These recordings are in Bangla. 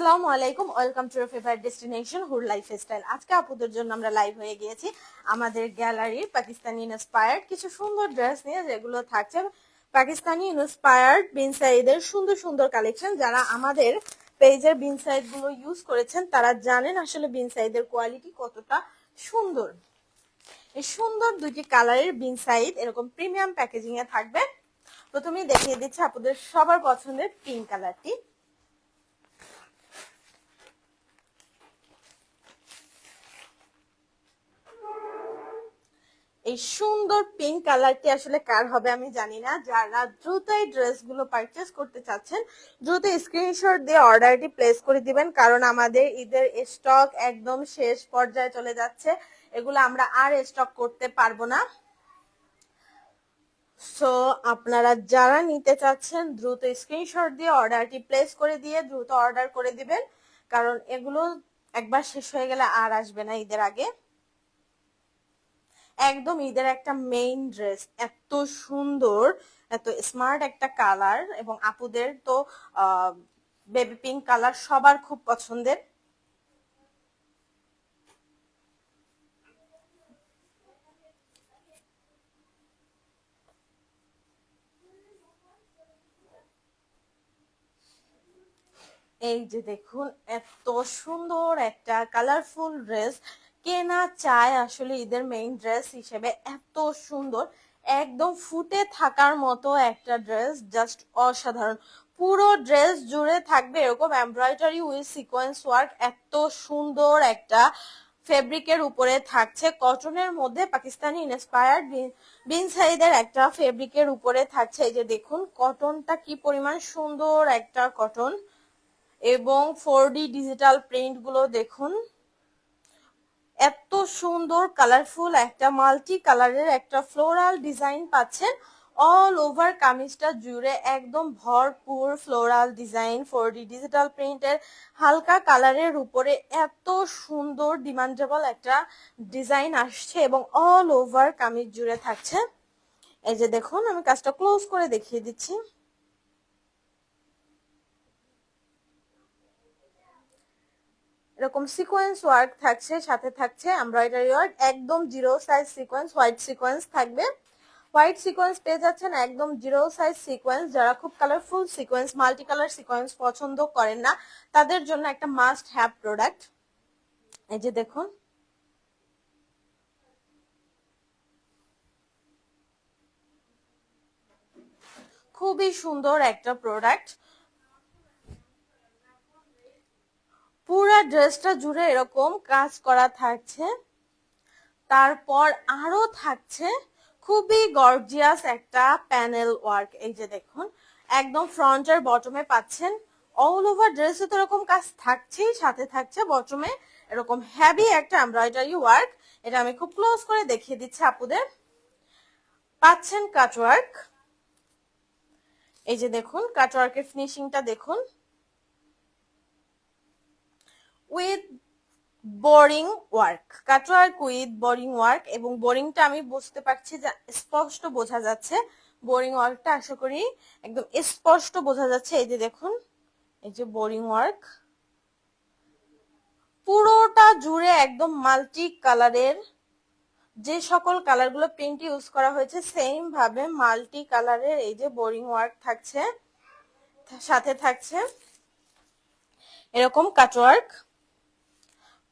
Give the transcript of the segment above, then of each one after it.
আসসালামু আলাইকুম, welcome to your favourite destination হুর লাইফস্টাইল। আজকে আপুদের জন্য আমরা লাইভ হয়ে গিয়েছি আমাদের গ্যালারির পাকিস্তানি ইন্সপায়ার্ড কিছু সুন্দর ড্রেস নিয়ে, যেগুলো থাকছে পাকিস্তানি ইন্সপায়ার্ড বিন সাইদের সুন্দর সুন্দর কালেকশন। যারা আমাদের পেজের বিন সাইদ গুলো ইউজ করেছেন তারা জানেন আসলে বিন সাইদের কোয়ালিটি কতটা সুন্দর। এই সুন্দর দুইটি কালারের বিন সাইদ এরকম প্রিমিয়াম প্যাকেজিং এ থাকবে। প্রথমেই দেখিয়ে দিচ্ছি আপুদের সবার পছন্দের পিঙ্ক কালারটি। এই সুন্দর পিঙ্ক কালারটি আসলে কার হবে আমি জানি না। যারা দ্রুত এই ড্রেসগুলো পারচেজ করতে চাচ্ছেন দ্রুত স্ক্রিনশট দিয়ে অর্ডারটি প্লেস করে দিবেন, কারণ আমাদের ঈদের স্টক একদম শেষ পর্যায়ে চলে যাচ্ছে। এগুলো আমরা আর স্টক করতে পারবো না। সো আপনারা যারা নিতে চাচ্ছেন দ্রুত স্ক্রিনশট দিয়ে অর্ডারটি প্লেস করে দিয়ে দ্রুত অর্ডার করে দিবেন, কারণ এগুলো একবার শেষ হয়ে গেলে আর আসবে না ঈদের আগে। একদম ঈদের একটা মেইন ড্রেস, এত সুন্দর এত স্মার্ট একটা কালার, এবং আপুদের তো বেবি পিঙ্ক কালার সবার খুব পছন্দের। এই যে দেখুন, এত সুন্দর একটা কালারফুল ড্রেস, কে না চায় আসলে ঈদের মেইন ড্রেস হিসেবে। এত সুন্দর, একদম ফুটে থাকার মতো একটা ড্রেস, জাস্ট অসাধারণ। পুরো ড্রেস জুড়ে থাকবে এরকম এমব্রয়ডারি উইথ সিকোয়েন্স ওয়ার্ক। এত সুন্দর একটা ফেব্রিকের উপরে থাকছে, কটনের মধ্যে পাকিস্তানি ইন্সপায়ার্ড বিন সাইদের একটা ফেব্রিকের উপরে থাকছে। এই যে দেখুন কটনটা কি পরিমাণ সুন্দর একটা কটন, এবং 4D ডিজিটাল প্রিন্ট গুলো দেখুন। এত সুন্দর কালারফুল একটা মাল্টি কালারের একটা ফ্লোরাল ডিজাইন পাচ্ছেন অল ওভার কামিজটা জুড়ে। একদম ভরপুর ফ্লোরাল ডিজাইন 4D ডিজিটাল প্রিন্টের হালকা কালারের উপরে এত সুন্দর ডিমান্ডেবল একটা ডিজাইন আসছে, এবং অল ওভার কামিজ জুড়ে থাকছে। এই যে দেখুন, আমি কাজটা ক্লোজ করে দেখিয়ে দিচ্ছি। এরকম সিকোয়েন্স ওয়ার্ক থাকছে, সাথে থাকছে এমব্রয়ডারি ওয়ার্ক, একদম zero size sequence, white sequence থাকবে। হোয়াইট সিকোয়েন্স পেয়ে যাচ্ছেন একদম জিরো সাইজ সিকোয়েন্স। যারা খুব colourful sequence, multi colour sequence পছন্দ করেন না, তাদের জন্য একটা মাস্ট হ্যাভ প্রোডাক্ট। এই যে দেখুন, খুবই সুন্দর একটা প্রোডাক্ট। পুরো ড্রেসটা জুড়ে এরকম কাজ করা থাকছে, তারপর আরো থাকছে খুবই গর্জিয়াস একটা প্যানেল ওয়ার্ক। এই যে দেখুন, একদম ফ্রন্ট আর বটমে পাচ্ছেন অল ওভার ড্রেসে তো এরকম কাজ থাকছেই, সাথে থাকছে বটমে এরকম হেভি একটা এমব্রয়ডারি ওয়ার্ক। এটা আমি খুব ক্লোজ করে দেখিয়ে দিচ্ছি আপুদের। পাচ্ছেন কাটওয়ার্ক। এই যে দেখুন কাটওয়ার্কের ফিনিশিংটা দেখুন, with boring work, cutwork with boring work. এবং বোরিংটা আমি বুঝতে পারছি যে স্পষ্ট বোঝা যাচ্ছে, বোরিং ওয়ার্কটা আশা করি একদম স্পষ্ট বোঝা যাচ্ছে। এই যে দেখুন, এই যে বোরিং ওয়ার্ক পুরোটা জুড়ে একদম মাল্টি কালারের, যে সকল কালারগুলো প্রিন্ট ইউজ করা হয়েছে সেম ভাবে মাল্টি কালারের এই যে বোরিং ওয়ার্ক থাকছে, সাথে থাকছে এরকম কাটওয়ার্ক।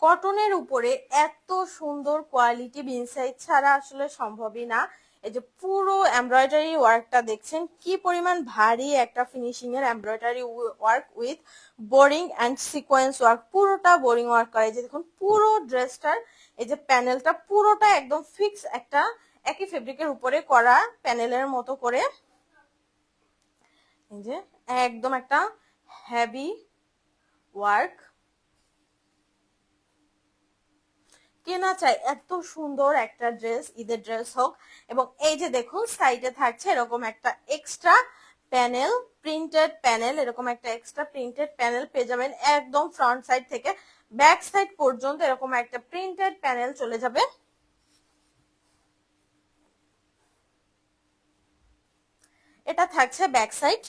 কটনের উপরে এত সুন্দর কোয়ালিটি বিনসাইড ছাড়া আসলে সম্ভবই না। এই যে পুরো এমব্রয়ডারি ওয়ার্কটা দেখছেন কি পরিমাণ ভারী একটা ফিনিশিং এর embroidery work with boring and sequence work, পুরোটা বোরিং ওয়ার্ক করা। এই যে দেখুন পুরো ড্রেসটার এই যে প্যানেলটা পুরোটা একদম ফিক্স একটা একই ফেব্রিকের উপরে করা প্যানেলের মতো করে। এই যে একদম একটা হেভি ওয়ার্ক, কেনা চাই এত সুন্দর একটা ড্রেস, ঈদের ড্রেস হোক। এবং এই যে দেখুন সাইডে থাকছে এরকম একটা এক্সট্রা প্যানেল, প্রিন্টেড প্যানেল, এরকম একটা এক্সট্রা প্রিন্টেড প্যানেল পেয়ে যাবেন একদম ফ্রন্ট সাইড থেকে ব্যাক সাইড পর্যন্ত। এরকম একটা প্রিন্টেড প্যানেল চলে যাবে। এটা থাকছে ব্যাক সাইড।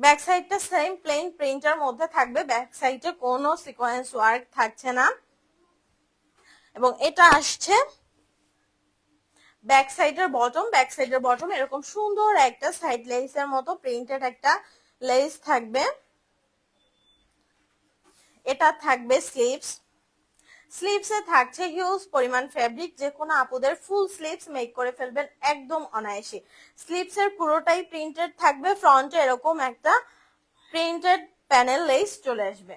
ব্যাক সাইডটা সেম প্লেন প্রিন্টের মধ্যে থাকবে, ব্যাক সাইডে কোনো সিকোয়েন্স ওয়ার্ক থাকছে না। এবং এটা আসছে ব্যাক সাইডের বটম, ব্যাক সাইডের বটম এরকম সুন্দর একটা সাইড লেসের মতো প্রিন্টেড একটা লেস থাকবে। এটা থাকবে স্লিভস, স্লিভসে থাকছে হিউজ পরিমাণ ফেব্রিক, যে কোনো আপুদের ফুল স্লিভস মেক করে ফেলবেন একদম অনায়াসে। স্লিভসের পুরোটাই প্রিন্টেড থাকবে, ফ্রন্টে এরকম একটা প্রিন্টেড প্যানেল লেস চলে আসবে।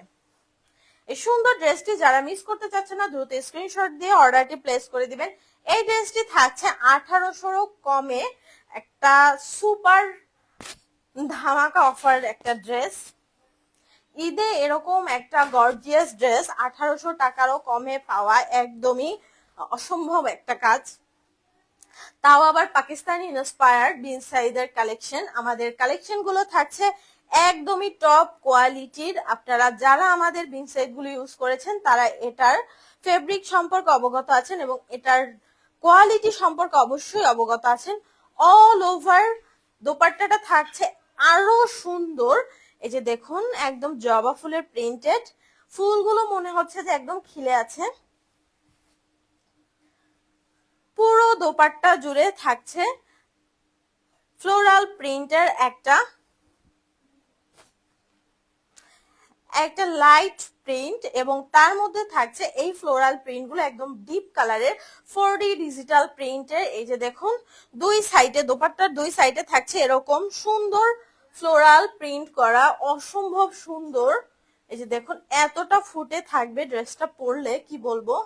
এই সুন্দর ড্রেসটি যারা মিস করতে চাচ্ছে না দ্রুত স্ক্রিনশট দিয়ে অর্ডারটি প্লেস করে দিবেন। এই ড্রেসটি থাকছে 1800 কমে, একটা সুপার ধামাকা অফার একটা ড্রেস। ঈদে এরকম একটা গর্জিয়াস ড্রেস 1800 টাকারও কমে পাওয়া একদমই অসম্ভব একটা কাজ, তাও আবার পাকিস্তানি ইন্সপায়ার্ড বিন সাইদের কালেকশন। আমাদের কালেকশন গুলো থাকছে একদমই টপ কোয়ালিটির। আপনারা যারা আমাদের বিন সাইড গুলো ইউজ করেছেন তারা এটার ফেব্রিক সম্পর্কে অবগত আছেন এবং এটার কোয়ালিটি সম্পর্কে অবশ্যই অবগত আছেন। অল ওভার দোপাট্টাটা থাকছে আরো সুন্দর। এই যে দেখুন একদম জবা ফুলের প্রিন্টেড, ফুলগুলো মনে হচ্ছে যে একদম খিলে আছে। পুরো দোপাট্টা জুড়ে থাকছে ফ্লোরাল প্রিন্টের একটা লাইট প্রিন্ট এবং তার মধ্যে থাকছে এই ফ্লোরাল প্রিন্ট গুলো একদম ডিপ কালারের 4D ডিজিটাল প্রিন্টের। এই যে দেখুন দুই সাইডে, দোপাট্টার দুই সাইডে থাকছে এরকম সুন্দর ফ্লোরাল প্রিন্ট করা, অসম্ভব সুন্দর। এই যে দেখুন এতটা ফুটে থাকবে ড্রেসটা পরলে কি বলবো।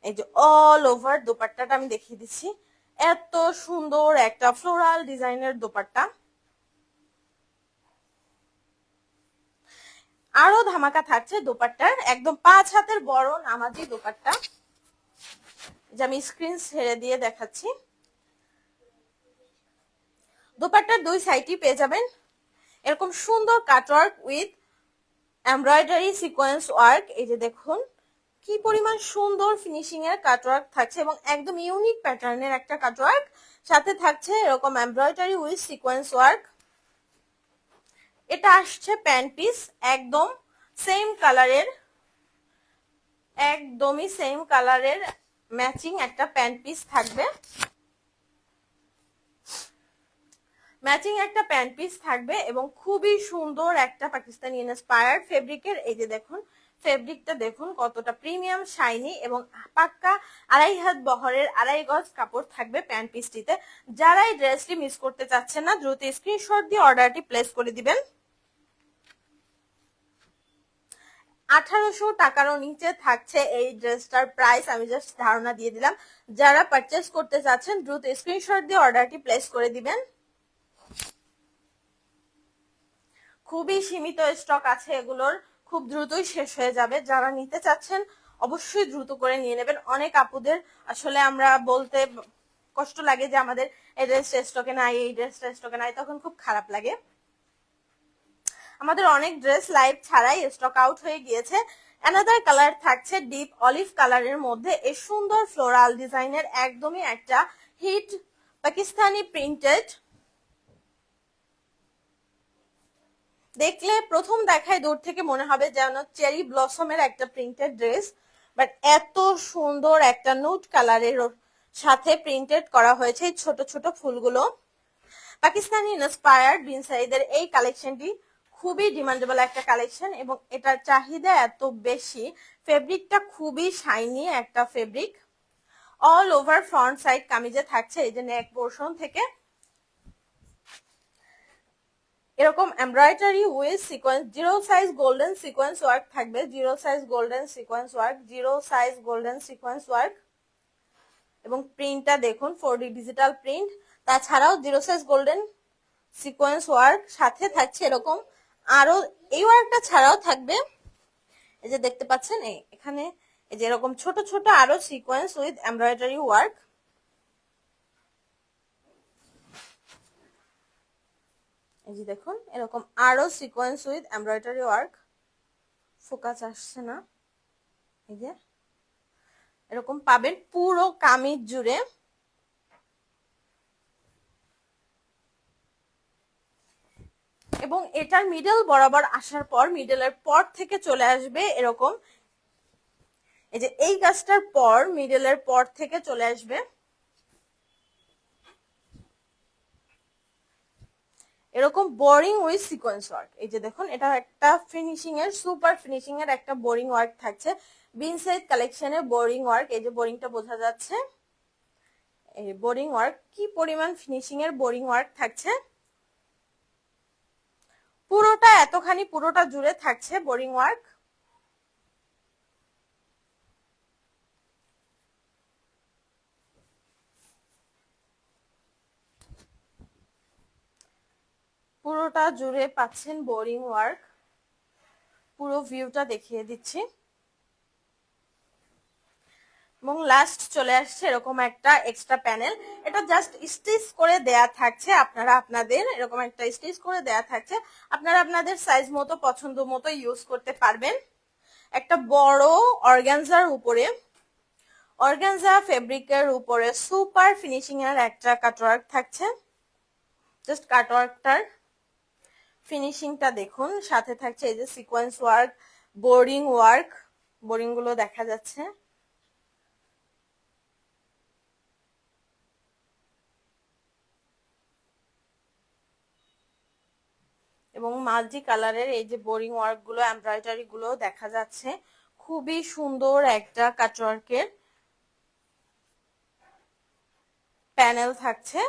এই যে অল ওভার দোপাট্টাটা আমি দেখিয়ে দিচ্ছি, এত সুন্দর একটা ফ্লোরাল ডিজাইনের দোপাট্টা। আরো ধামাকা থাকছে দোপাট্টার, একদম 5 হাতের বড় নামাজি দোপাট্টা, যে আমি স্ক্রিন ছেড়ে দিয়ে দেখাচ্ছি। দোপাট্টার দুই সাইডই পেয়ে যাবেন এরকম সুন্দর cutwork with embroidery sequence work. এই যে দেখুন কি পরিমাণ সুন্দর ফিনিশিং এর কাটওয়ার্ক থাকছে এবং একদম ইউনিক প্যাটার্নের একটা কাটওয়ার্ক, সাথে থাকছে এরকম এমব্রয়ডারি উইথ সিকোয়েন্স ওয়ার্ক। এটা আসছে প্যান্ট পিস, একদম সেম কালারের, একদমই সেম কালারের ম্যাচিং একটা প্যান্ট পিস থাকবে, ম্যাচিং একটা প্যান্ট পিস থাকবে এবং খুবই সুন্দর একটা পাকিস্তানি ইন্সপায়ার্ড ফেব্রিকের। এই যে দেখুন ফেব্রিকটা দেখুন কতটা প্রিমিয়াম শাইনি এবং পাক্কা 2.5 হাত বহরের 2.5 গজ কাপড় থাকবে প্যান্ট পিসটিতে। যারা এই ড্রেসটি মিস করতে চাচ্ছেন না দ্রুত স্ক্রিনশট দিয়ে অর্ডারটি প্লেস করে দিবেন। 1800 টাকারও নিচে থাকছে এই ড্রেসটার প্রাইস, আমি জাস্ট ধারণা দিয়ে দিলাম। যারা পারচেস করতে চাচ্ছেন দ্রুত স্ক্রিনশট দিয়ে অর্ডারটি প্লেস করে দিবেন। খুবই সীমিত স্টক আছে এগুলোর, খুব দ্রুতই শেষ হয়ে যাবে। যারা নিতে চাচ্ছেন অবশ্যই দ্রুত করে নিয়ে নেবেন। অনেক আপুদের আসলে আমরা বলতে কষ্ট লাগে যে আমাদের এই ড্রেসটা স্টকে নাই, এই ড্রেসটা স্টকে নাই, তখন খুব খারাপ লাগে। আমাদের অনেক ড্রেস লাইভ ছাড়াই স্টক আউট হয়ে গিয়েছে। অ্যানাদার কালার থাকছে ডিপ অলিভ কালারের মধ্যে এই সুন্দর ফ্লোরাল ডিজাইনের একদমই একটা হিট পাকিস্তানি প্রিন্টেড। দেখলে প্রথম দেখায় দূর থেকে মনে হবে যেন চেরি ব্লসমের একটা প্রিন্টেড ড্রেস, বাট এত সুন্দর একটা নুট কালারের সাথে প্রিন্টেড করা হয়েছে এই ছোট ছোট ফুলগুলো। পাকিস্তানি ইন্সপায়ার্ড বিন সাইদের এই কালেকশনটি খুবই ডিমান্ডেবল একটা কালেকশন এবং এটার চাহিদা এত বেশি। ফেব্রিকটা খুবই শাইনি একটা ফেব্রিক। অল ওভার ফ্রন্ট সাইড কামিজে থাকছে এই যে নেক পোর্শন থেকে এরকম embroidery with sequence, zero size golden sequence work থাকবে, zero size golden sequence work, zero size golden sequence work. এবং প্রিন্টটা দেখুন 4D ডিজিটাল প্রিন্ট, তাছাড়াও zero size golden sequence work, সাথে থাকছে এরকম আরো এই ওয়ার্কটা ছাড়াও থাকবে এই যে দেখতে পাচ্ছেন এখানে এই যে এরকম ছোট ছোট আরো সিকোয়েন্স উইথ এমব্রয়ডারি ওয়ার্ক। এই যে দেখুন এরকম আরো sequence with embroidery work, focus আসছে না, এই যে এরকম পাবেন পুরো কামিজ জুড়ে। এবং এটার মিডল বরাবর আসার পর মিডলের পর থেকে চলে আসবে এরকম, এই যে এই কাজটার পর মিডলের পর থেকে চলে আসবে এরকম বোরিং উইথ সিকোয়েন্স ওয়ার্ক। এই যে দেখুন, এটা একটা ফিনিশিং এর সুপার ফিনিশিং এর একটা বোরিং ওয়ার্ক থাকছে, বিনসাইড কালেকশনের বোরিং ওয়ার্ক। এই যে বোরিংটা বোঝা যাচ্ছে, এই বোরিং ওয়ার্ক কি পরিমাণ ফিনিশিং এর বোরিং ওয়ার্ক থাকছে, পুরোটা এতখানি পুরোটা জুড়ে থাকছে বোরিং ওয়ার্ক। পুরোটা জুড়ে পাচ্ছেন বোরিং ওয়ার্ক। পুরো ভিউটা দেখিয়ে দিচ্ছি। এবং লাস্ট চলে আসছে এরকম একটা এক্সট্রা প্যানেল, এটা জাস্ট স্টিচ করে দেয়া থাকছে। আপনারা আপনাদের এরকম একটা স্টিচ করে দেয়া থাকছে, আপনারা আপনাদের সাইজ মতো পছন্দ মতো ইউজ করতে পারবেন। একটা বড় অর্গানজার উপরে, অর্গানজা ফেব্রিকের উপরে সুপার ফিনিশিং এর একটা কাটওয়ার্ক থাকছে। জাস্ট কাটওয়ার্কটার ফিনিশিংটা দেখুন, সাথে থাকছে এই যে sequence work, boring work, boring গুলো দেখা যাচ্ছে। এবং মাল্টি কালারের এই যে বোরিং ওয়ার্ক গুলো, এমব্রয়ডারি গুলো দেখা যাচ্ছে। খুবই সুন্দর একটা কাটওয়ার্কের প্যানেল থাকছে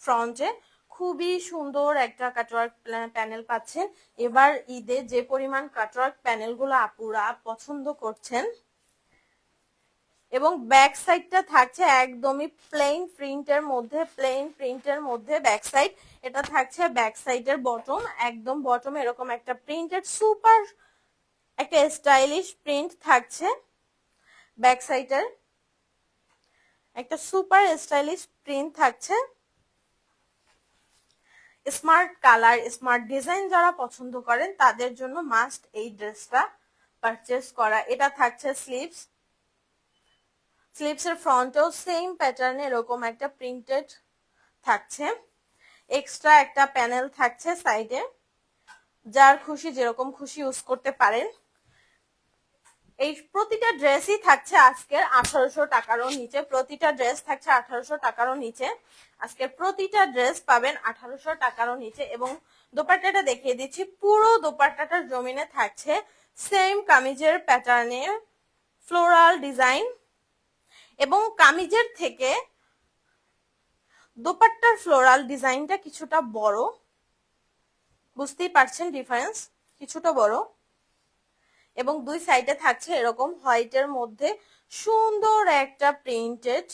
ফ্রন্টে, খুবই সুন্দর একটা কাটওয়ার্ক প্যানেল পাচ্ছেন। এবার ঈদে যে পরিমাণ কাটওয়ার্ক প্যানেল গুলো আপুরা পছন্দ করছেন, এবং ব্যাক সাইডটা থাকছে একদমই প্লেন প্রিন্টের মধ্যে, প্লেন প্রিন্টের মধ্যে ব্যাক সাইড। এটা থাকছে ব্যাক সাইডের বটম, একদম বটম এরকম একটা প্রিন্টেড সুপার একটা স্টাইলিশ প্রিন্ট থাকছে। ব্যাক সাইডের একটা সুপার স্টাইলিশ প্রিন্ট থাকছে। স্মার্ট কালার, স্মার্ট ডিজাইন যারা পছন্দ করেন তাদের জন্য মাস্ট এই ড্রেসটা পারচেস করা। এটা থাকছে স্লিভস, স্লিভস এর ফ্রন্টেও সেম প্যাটার্নে এরকম একটা প্রিন্টেড থাকছে। এক্সট্রা একটা প্যানেল থাকছে সাইডে, যার খুশি যেরকম খুশি ইউজ করতে পারেন। এই প্রতিটা ড্রেসই থাকছে আজকের 1800 টাকারও নিচে, প্রতিটা ড্রেস থাকছে 1800 টাকারও নিচে। আজকের প্রতিটা ড্রেস পাবেন 1800 টাকারও নিচে। এবং দোপাট্টাটা দেখিয়ে দিচ্ছি, পুরো দোপাট্টাটার জমিনে থাকছে সেম কামিজের প্যাটার্নে ফ্লোরাল ডিজাইন, এবং কামিজের থেকে দোপাট্টার ফ্লোরাল ডিজাইনটা কিছুটা বড়, বুঝতেই পারছেন ডিফারেন্স, কিছুটা বড়। এবং দুই সাইডে থাকছে এরকম হোয়াইটের মধ্যে সুন্দর একটা প্রিন্টেড,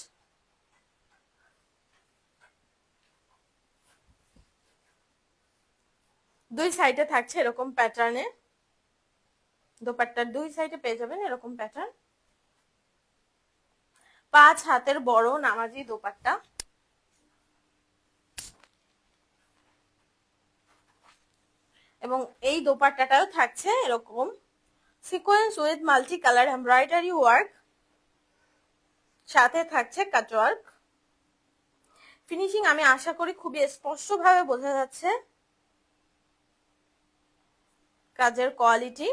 দুই সাইডে থাকছে এরকম প্যাটার্নে, দোপাট্টার দুই সাইডে পেয়ে যাবেন এরকম প্যাটার্ন। 5 হাতের বড় নামাজি দোপাট্টা। এবং এই দোপাট্টাটাও থাকছে এরকম sequence with multi colour embroidery work, সাথে থাকছে কাটওয়ার্ক। ফিনিশিং আমি আশা করি খুবই স্পষ্টভাবে বোঝা যাচ্ছে কাজের কোয়ালিটি।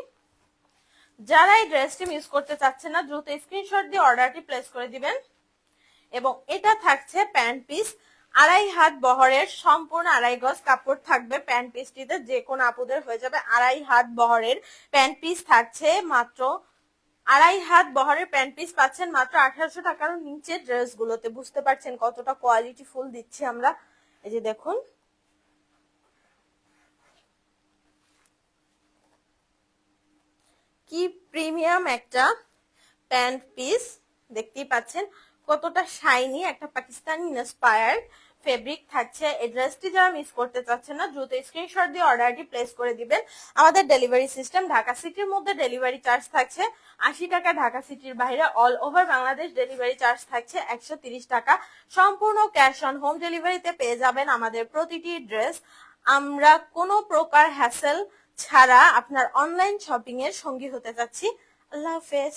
যারা এই ড্রেসটি মিস করতে চাচ্ছেন না, দ্রুত স্ক্রিনশট দিয়ে অর্ডারটি প্লেস করে দিবেন। এবং এটা থাকছে প্যান্ট পিস, 2.5 হাত বহরের, সম্পূর্ণ 2.5 গজ কাপড় থাকবে প্যান্ট পিসটিতে। যে কোনো আপুদের হয়ে যাবে। 2.5 হাত বহরের প্যান্ট পিস থাকছে মাত্র, 2.5 হাত বহরের প্যান্ট পিস পাচ্ছেন মাত্র 1800 টাকার নিচে ড্রেস গুলোতে। বুঝতে পারছেন কতটা কোয়ালিটি ফুল দিচ্ছি আমরা। এই যে দেখুন, কি প্রিমিয়াম একটা প্যান্ট পিস, দেখতেই পাচ্ছেন কতটা শাইনি একটা পাকিস্তানি ইন্সপায়ার্ড ফেব্রিক থাকছে। এই ড্রেসটি যারা মিস করতে চাচ্ছেন না, দ্রুত স্ক্রিনশট দিয়ে অর্ডারটি প্লেস করে দিবেন। আমাদের ডেলিভারি সিস্টেম, ঢাকা সিটির মধ্যে ডেলিভারি চার্জ থাকছে 80 টাকা, ঢাকা সিটির বাইরে all over Bangladesh delivery charge থাকছে 130 টাকা। সম্পূর্ণ ক্যাশ অন হোম ডেলিভারিতে পেয়ে যাবেন আমাদের প্রতিটি ড্রেস। আমরা কোনো প্রকার হ্যাসেল ছাড়া আপনার অনলাইন শপিং এর সঙ্গী হতে যাচ্ছি। আল্লাহ হাফেজ।